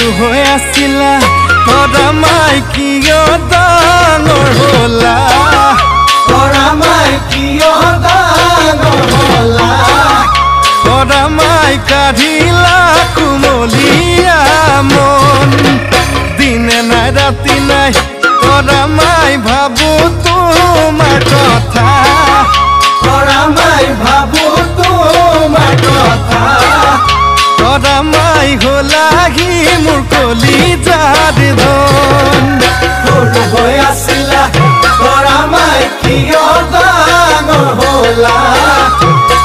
সৰু হৈ আছিলা তৰা মাই কিয় ডাঙৰ হ'লা তৰা মাই কিয় ডাঙৰ হ'লা তৰা মাই কাঢ়িলা কুমলীয়া মন দিনে নাই ৰাতি নাই তৰা মাই ভাবো তোমাৰ কথা তৰা মাই ভাবো তোমাৰ কথা তৰা মাই হ'লাহি মোৰ কলিজাৰ ধন সৰু হৈ আছিলা তৰা মাই কিয় ডাঙৰ হ'লা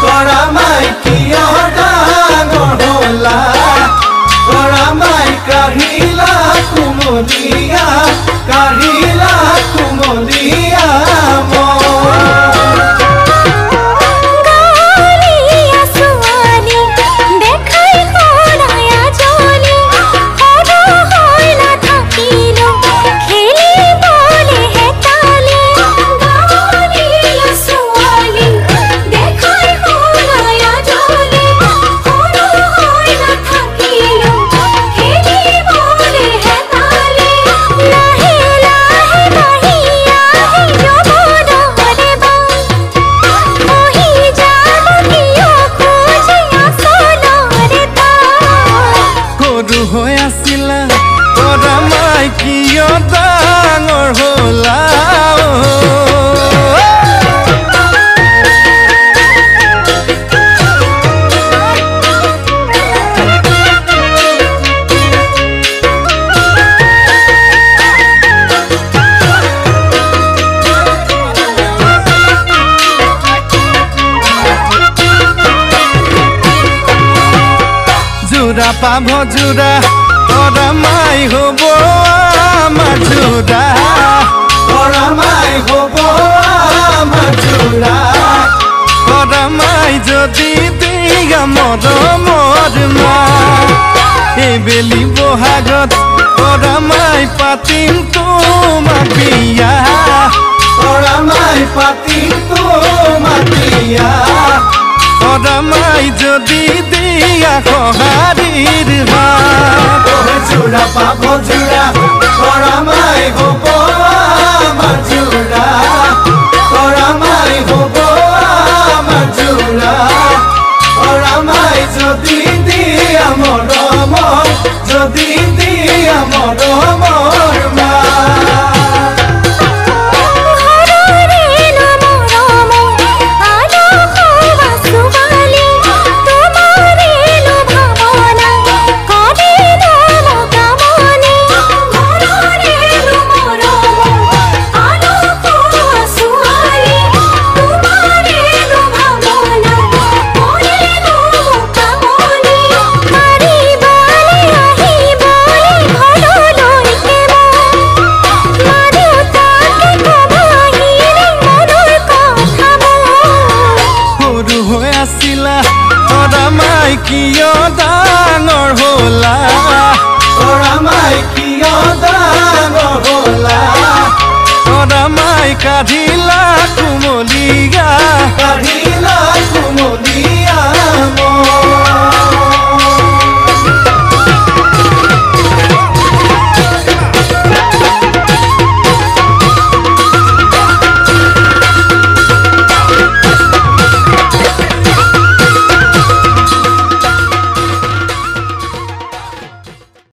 তৰা মাই কিয় ডাঙৰ হ'লা তৰা মাই কাঢ়িলা কুমলীয়া হৈ আছিলা তৰা মাই কিয় ডাঙৰ হ'লা জোৰা পাভ জোৰা তৰা মাই হ'ব আমাৰ জোৰা তৰা মাই হ'ব আমাৰ জোৰা তৰা মাই যদি দিয়া মৰমৰ মা এইবেলি বহাগত তৰা মাই পাতিম তোমাক বিয়া তৰা মাই পাতিম তোমাক বিয়া তৰা মাই যদি দিয়া সঁহাৰিৰ হাত জোৰা পাভ জোৰা তৰা মাই হ'ব আমাৰ জোৰা তৰা মাই হ'ব আমাৰ জোৰা তৰা মাই যদি দিয়া মৰমৰ যদি দিয়া মৰমৰ মা তৰা মাই কিয় ডাঙৰ হ'লা তৰা মাই কিয় ডাঙৰ হ'লা তৰা মাই কাঢ়িলা কুমলীয়া